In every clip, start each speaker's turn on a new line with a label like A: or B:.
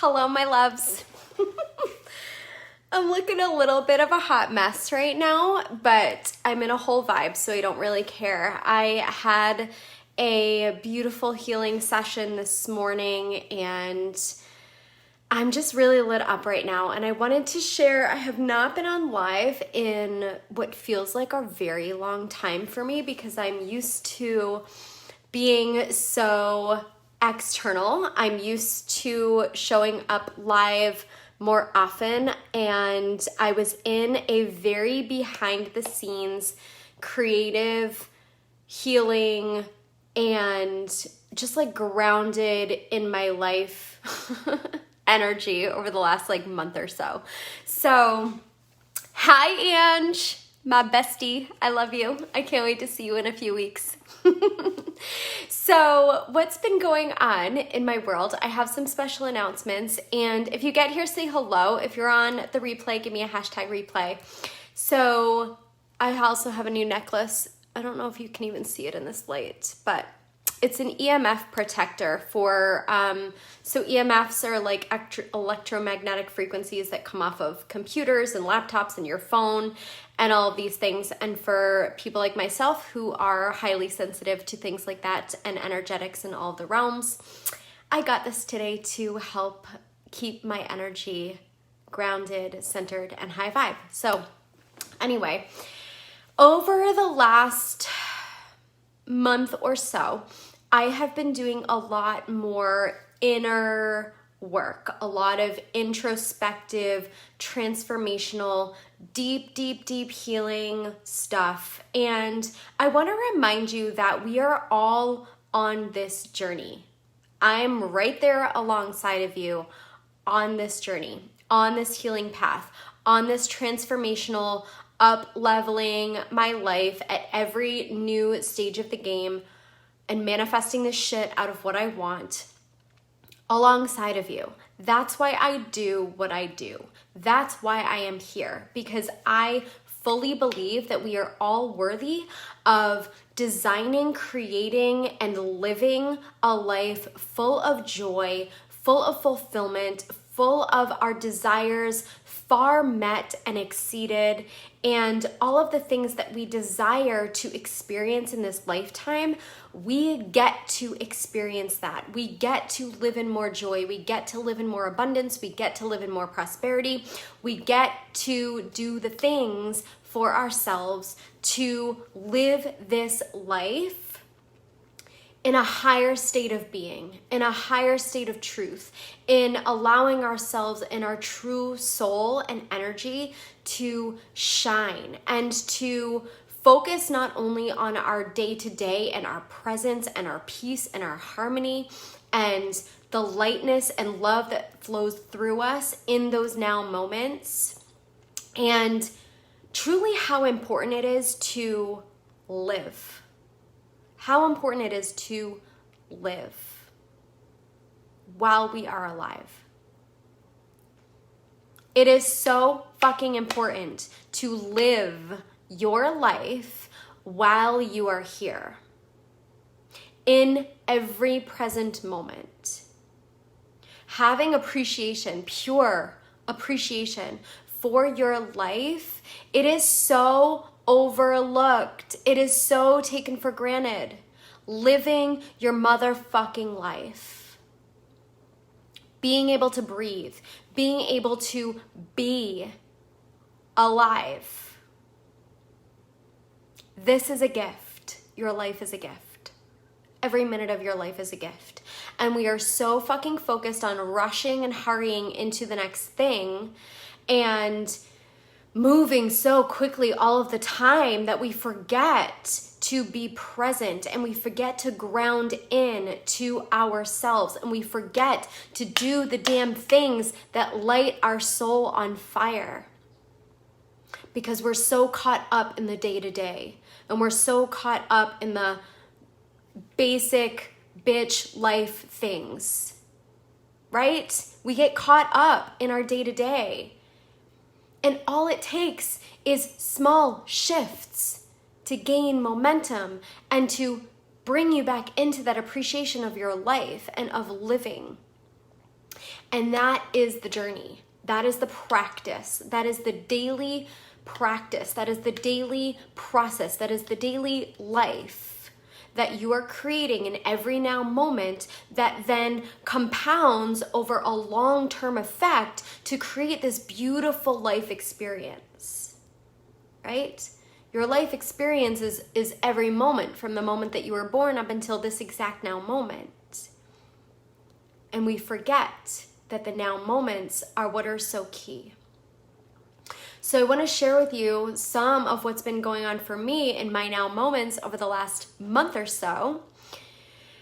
A: Hello, my loves. I'm looking a little bit of a hot mess right now, but I'm in a whole vibe, so I don't really care. I had a beautiful healing session this morning, and I'm just really lit up right now, and I wanted to share. I have not been on live in what feels like a very long time for me because I'm used to being so external. I'm used to showing up live more often, and I was in a very behind the scenes creative healing and just like grounded in my life energy over the last like month or so. So hi Ange, my bestie, I love you. I can't wait to see you in a few weeks. So what's been going on in my world? I have some special announcements, and if you get here, say hello. If you're on the replay, give me a hashtag replay. So I also have a new necklace. I don't know if you can even see it in this light, but it's an EMF protector for, so EMFs are like electromagnetic frequencies that come off of computers and laptops and your phone and all of these things. And for people like myself who are highly sensitive to things like that and energetics in all the realms, I got this today to help keep my energy grounded, centered, and high vibe. So anyway, over the last month or so, I have been doing a lot more inner work, a lot of introspective, transformational, deep healing stuff. And I want to remind you that we are all on this journey. I'm right there alongside of you on this journey, on this healing path, on this transformational up-leveling my life at every new stage of the game and manifesting the shit out of what I want alongside of you. That's why I do what I do. That's why I am here, because I fully believe that we are all worthy of designing, creating, and living a life full of joy, full of fulfillment, full of our desires far met and exceeded, and all of the things that we desire to experience in this lifetime, we get to experience that. We get to live in more joy. We get to live in more abundance. We get to live in more prosperity. We get to do the things for ourselves to live this life in a higher state of being, in a higher state of truth, in allowing ourselves in our true soul and energy to shine and to focus not only on our day-to-day and our presence and our peace and our harmony and the lightness and love that flows through us in those now moments, and truly how important it is to live. How important it is to live while we are alive. It is so fucking important to live your life while you are here, in every present moment. Having appreciation, pure appreciation for your life, it is so overlooked. It is so taken for granted. Living your motherfucking life. Being able to breathe. Being able to be alive. This is a gift. Your life is a gift. Every minute of your life is a gift. And we are so fucking focused on rushing and hurrying into the next thing and moving so quickly all of the time that we forget to be present, and we forget to ground in to ourselves, and we forget to do the damn things that light our soul on fire, because we're so caught up in the day-to-day, and we're so caught up in the basic bitch life things, right? We get caught up in our day-to-day. And all it takes is small shifts to gain momentum and to bring you back into that appreciation of your life and of living. And that is the journey. That is the practice. That is the daily practice. That is the daily process. That is the daily life that you are creating in every now moment that then compounds over a long-term effect to create this beautiful life experience, right? Your life experience is every moment from the moment that you were born up until this exact now moment. And we forget that the now moments are what are so key. So I want to share with you some of what's been going on for me in my now moments over the last month or so.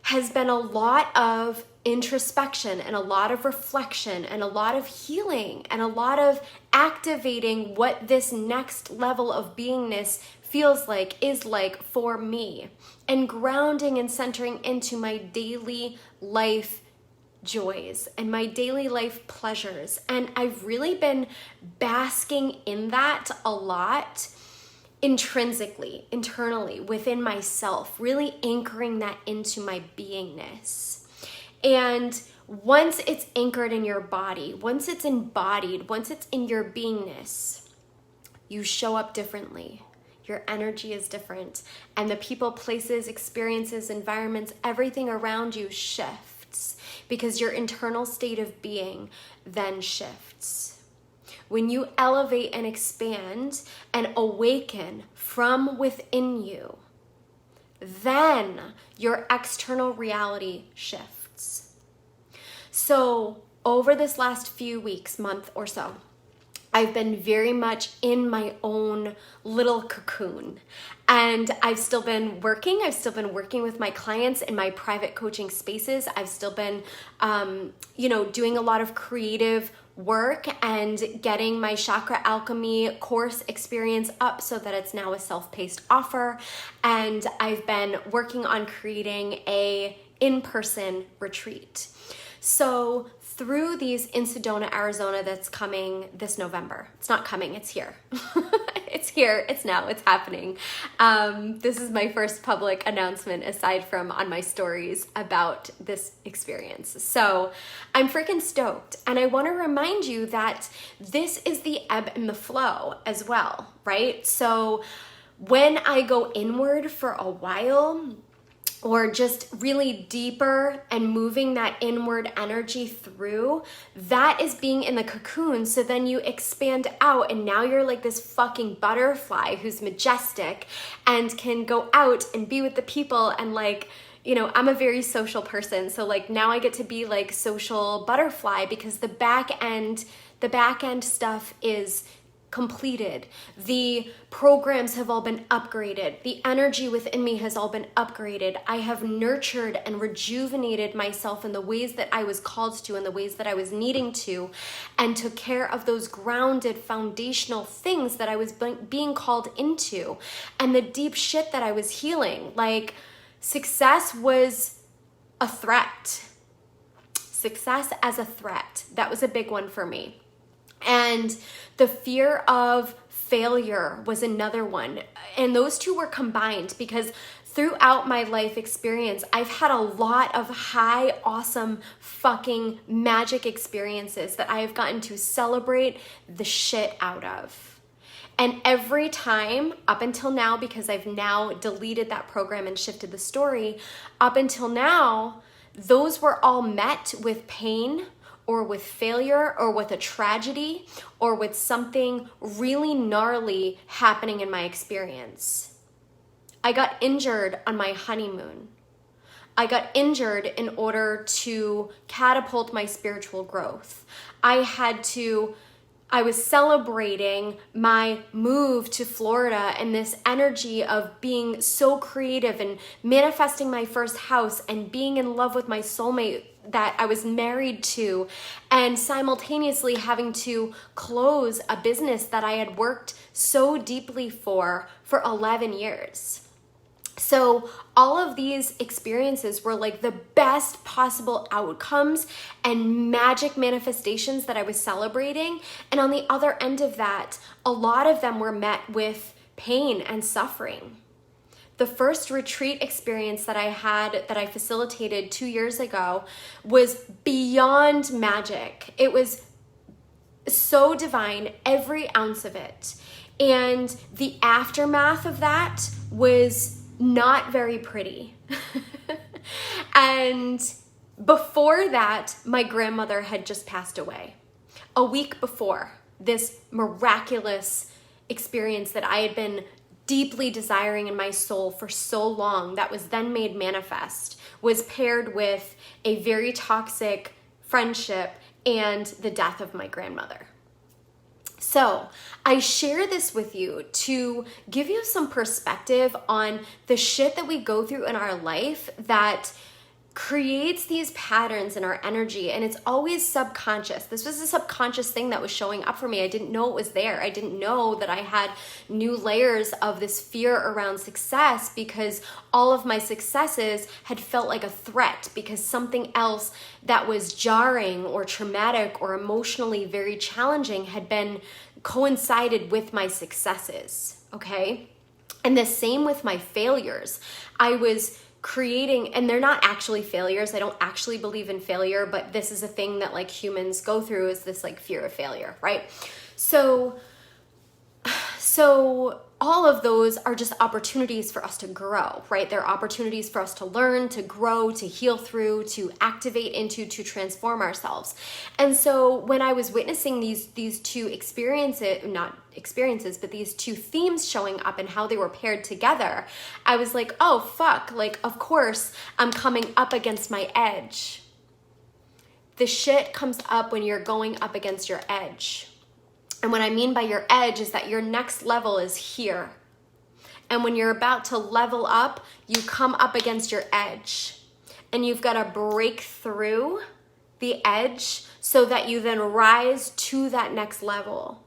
A: Has been a lot of introspection and a lot of reflection and a lot of healing and a lot of activating what this next level of beingness feels like, is like for me, and grounding and centering into my daily life joys and my daily life pleasures. And I've really been basking in that a lot, intrinsically, internally, within myself, really anchoring that into my beingness. And once it's anchored in your body, once it's embodied, once it's in your beingness, you show up differently. Your energy is different. And the people, places, experiences, environments, everything around you shifts, because your internal state of being then shifts. When you elevate and expand and awaken from within you, then your external reality shifts. So over this last few weeks, month or so, I've been very much in my own little cocoon, and I've still been working with my clients in my private coaching spaces. I've still been, doing a lot of creative work and getting my Chakra Alchemy course experience up so that it's now a self-paced offer. And I've been working on creating a in-person retreat. So through these in Sedona, Arizona, that's coming this November. It's not coming, it's here. It's here, it's now, it's happening. This is my first public announcement aside from on my stories about this experience. So I'm freaking stoked. And I want to remind you that this is the ebb and the flow as well, right? So when I go inward for a while, or just really deeper and moving that inward energy through, that is being in the cocoon. So then you expand out and now you're like this fucking butterfly who's majestic and can go out and be with the people. And like, I'm a very social person. So like now I get to be like social butterfly because the back end stuff is completed. The programs have all been upgraded. The energy within me has all been upgraded. I have nurtured and rejuvenated myself in the ways that I was called to, in the ways that I was needing to, and took care of those grounded foundational things that I was being called into, and the deep shit that I was healing. Like, success was a threat. Success as a threat. That was a big one for me. And the fear of failure was another one. And those two were combined because throughout my life experience, I've had a lot of high, awesome, fucking magic experiences that I have gotten to celebrate the shit out of. And every time up until now, because I've now deleted that program and shifted the story, up until now, those were all met with pain, or with failure, or with a tragedy, or with something really gnarly happening in my experience. I got injured on my honeymoon. I got injured in order to catapult my spiritual growth. I was celebrating my move to Florida and this energy of being so creative and manifesting my first house and being in love with my soulmate that I was married to, and simultaneously having to close a business that I had worked so deeply for 11 years. So all of these experiences were like the best possible outcomes and magic manifestations that I was celebrating. And on the other end of that, a lot of them were met with pain and suffering. the first retreat experience that I had, that I facilitated 2 years ago, was beyond magic. It was so divine, every ounce of it. And the aftermath of that was not very pretty. And before that, my grandmother had just passed away. A week before, this miraculous experience that I had been deeply desiring in my soul for so long, that was then made manifest, was paired with a very toxic friendship and the death of my grandmother. So I share this with you to give you some perspective on the shit that we go through in our life that creates these patterns in our energy, and it's always subconscious. This was a subconscious thing that was showing up for me. I didn't know it was there. I didn't know that I had new layers of this fear around success, because all of my successes had felt like a threat, because something else that was jarring or traumatic or emotionally very challenging had been coincided with my successes, okay? And the same with my failures. I was creating, and they're not actually failures. I don't actually believe in failure, but this is a thing that like humans go through, is this like fear of failure, right? So all of those are just opportunities for us to grow, right? They're opportunities for us to learn, to grow, to heal through, to activate into, to transform ourselves. And so when I was witnessing these two experiences, not experiences, but these two themes showing up and how they were paired together, I was like, oh fuck, like of course I'm coming up against my edge. The shit comes up when you're going up against your edge. And what I mean by your edge is that your next level is here. And when you're about to level up, you come up against your edge. And you've got to break through the edge so that you then rise to that next level.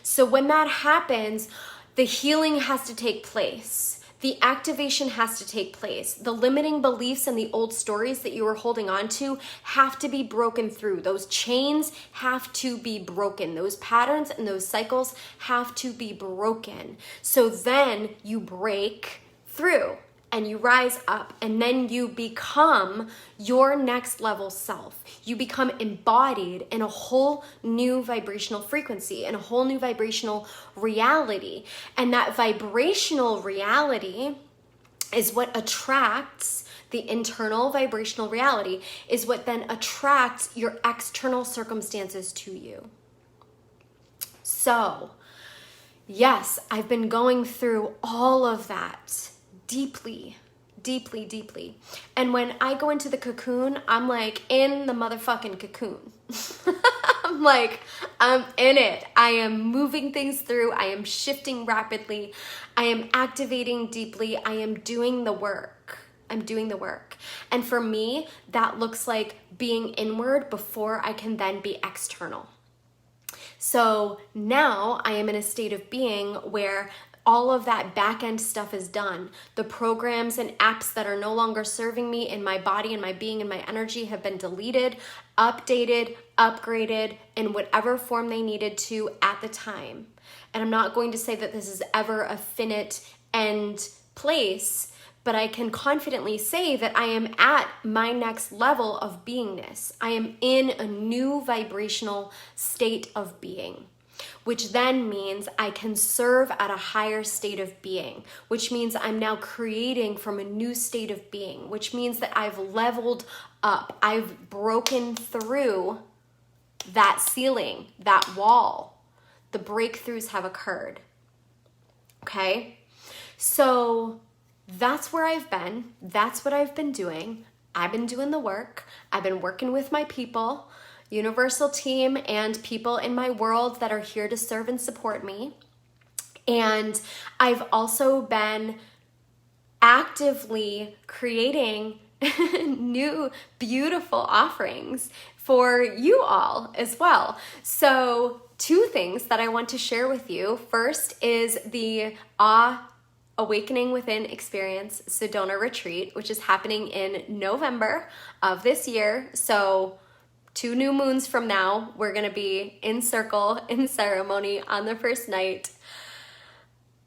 A: So when that happens, the healing has to take place. The activation has to take place. The limiting beliefs and the old stories that you were holding on to have to be broken through. Those chains have to be broken. Those patterns and those cycles have to be broken. So then you break through and you rise up, and then you become your next level self. You become embodied in a whole new vibrational frequency, in a whole new vibrational reality. And that vibrational reality is what attracts, the internal vibrational reality is what then attracts your external circumstances to you. So, yes, I've been going through all of that deeply. And when I go into the cocoon, I'm like in the motherfucking cocoon. I'm like, I'm in it. I am moving things through. I am shifting rapidly. I am activating deeply. I am doing the work. And for me, that looks like being inward before I can then be external. So now I am in a state of being where all of that back-end stuff is done. The programs and apps that are no longer serving me in my body and my being and my energy have been deleted, updated, upgraded in whatever form they needed to at the time. And I'm not going to say that this is ever a finite end place, but I can confidently say that I am at my next level of beingness. I am in a new vibrational state of being, which then means I can serve at a higher state of being, which means I'm now creating from a new state of being, which means that I've leveled up. I've broken through that ceiling, that wall. The breakthroughs have occurred. Okay? So that's where I've been. That's what I've been doing. I've been doing the work. I've been working with my people, universal team, and people in my world that are here to serve and support me. And I've also been actively creating new beautiful offerings for you all as well. So 2 things that I want to share with you. First is the Awakening Within Experience Sedona Retreat, which is happening in November of this year. So 2 new moons from now, we're going to be in circle, in ceremony on the first night.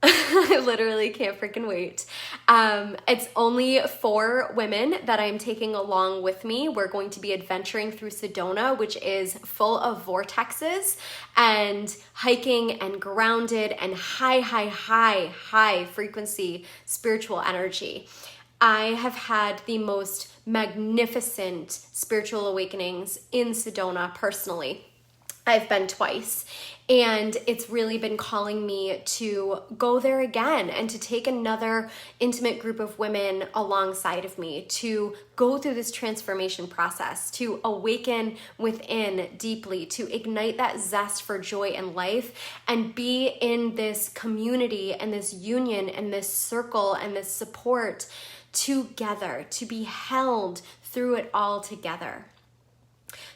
A: I literally can't freaking wait. It's only 4 women that I'm taking along with me. We're going to be adventuring through Sedona, which is full of vortexes and hiking and grounded and high frequency spiritual energy. I have had the most magnificent spiritual awakenings in Sedona personally. I've been twice, and it's really been calling me to go there again and to take another intimate group of women alongside of me to go through this transformation process, to awaken within deeply, to ignite that zest for joy and life, and be in this community and this union and this circle and this support together, to be held through it all together.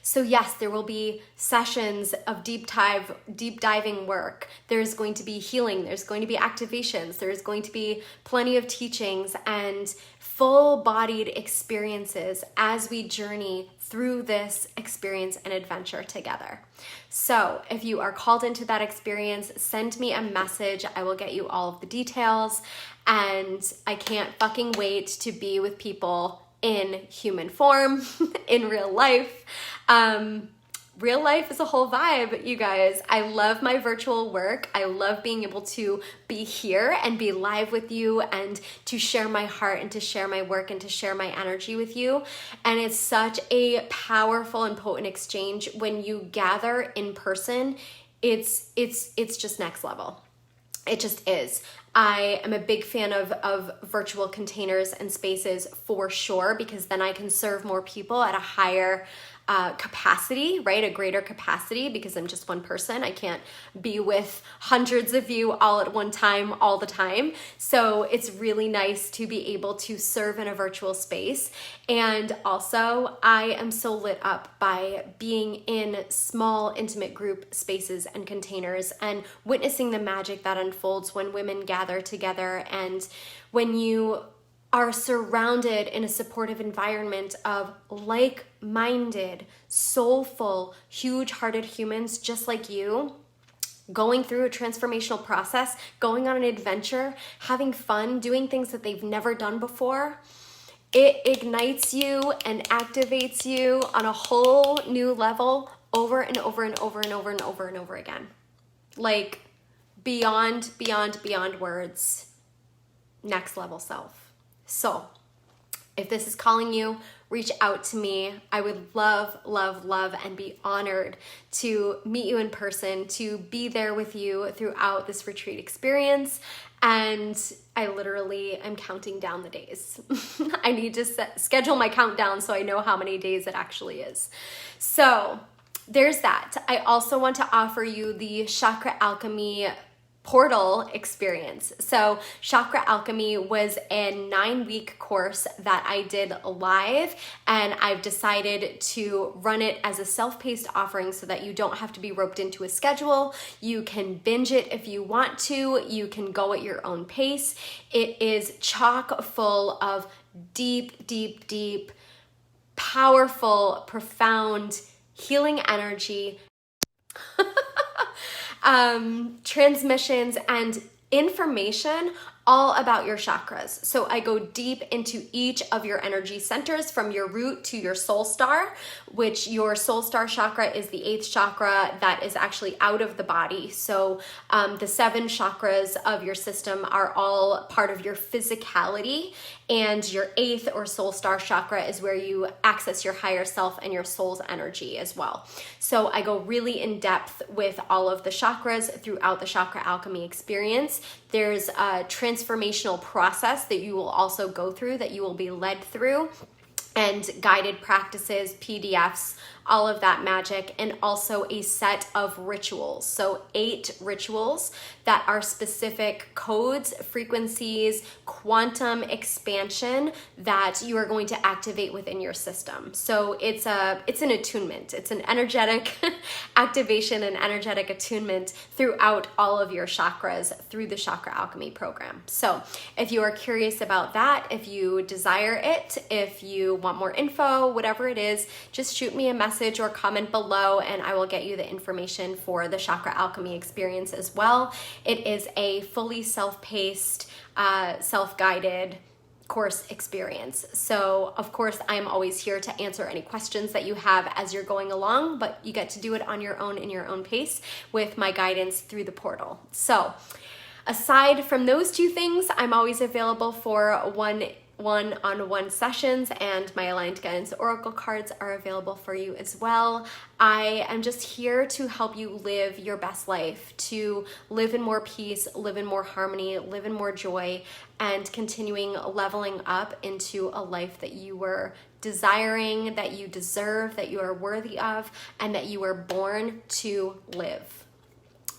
A: So yes, there will be sessions of deep diving work. There's going to be healing. There's going to be activations. There's going to be plenty of teachings and full-bodied experiences as we journey through this experience and adventure together. So if you are called into that experience, send me a message. I will get you all of the details. And I can't fucking wait to be with people in human form, in real life. Real life is a whole vibe, you guys. I love my virtual work. I love being able to be here and be live with you and to share my heart and to share my work and to share my energy with you. And it's such a powerful and potent exchange when you gather in person. It's just next level. It just is. I am a big fan of virtual containers and spaces for sure, because then I can serve more people at a higher capacity, right? A greater capacity, because I'm just one person. I can't be with hundreds of you all at one time, all the time. So it's really nice to be able to serve in a virtual space. And also, I am so lit up by being in small, intimate group spaces and containers and witnessing the magic that unfolds when women gather together, and when you are surrounded in a supportive environment of like-minded, soulful, huge-hearted humans just like you, going through a transformational process, going on an adventure, having fun, doing things that they've never done before. It ignites you and activates you on a whole new level over and over and over and over and over and over again. Like beyond words, next level self. So if this is calling you, reach out to me. I would love, and be honored to meet you in person, to be there with you throughout this retreat experience. And I literally am counting down the days. I need to schedule my countdown so I know how many days it actually is. So there's that. I also want to offer you the Chakra Alchemy portal experience. So Chakra Alchemy was a 9-week course that I did live, and I've decided to run it as a self-paced offering so that you don't have to be roped into a schedule. You can binge it if you want to. You can go at your own pace. It is chock full of deep, powerful, profound healing energy, transmissions, and information all about your chakras. So I go deep into each of your energy centers, from your root to your soul star, which your soul star chakra is the 8th chakra that is actually out of the body. So the 7 chakras of your system are all part of your physicality, and your 8th or soul star chakra is where you access your higher self and your soul's energy as well. So I go really in depth with all of the chakras throughout the Chakra Alchemy experience. There's a transformational process that you will also go through, that you will be led through, and guided practices, PDFs, all of that magic, and also a set of rituals. So 8 rituals that are specific codes, frequencies, quantum expansion that you are going to activate within your system. So it's an attunement. It's an energetic activation and energetic attunement throughout all of your chakras through the Chakra Alchemy program. So if you are curious about that, if you desire it, if you want more info, whatever it is, just shoot me a message or comment below and I will get you the information for the Chakra Alchemy experience as well. It is a fully self-paced, self-guided course experience. So of course I'm always here to answer any questions that you have as you're going along, but you get to do it on your own in your own pace with my guidance through the portal. So aside from those two things, I'm always available for one-on-one sessions, and my Aligned Guidance Oracle cards are available for you as well. I am just here to help you live your best life, to live in more peace, live in more harmony, live in more joy, and continuing leveling up into a life that you were desiring, that you deserve, that you are worthy of, and that you were born to live.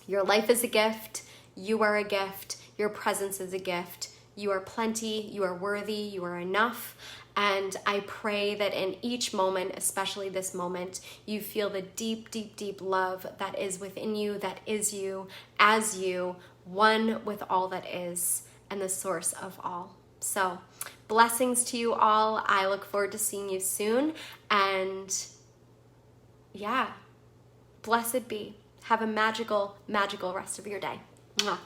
A: Your life is a gift. You are a gift. Your presence is a gift. You are plenty, you are worthy, you are enough. And I pray that in each moment, especially this moment, you feel the deep, deep, deep love that is within you, that is you, as you, one with all that is, and the source of all. So, blessings to you all. I look forward to seeing you soon. And yeah, blessed be. Have a magical, magical rest of your day. Mwah.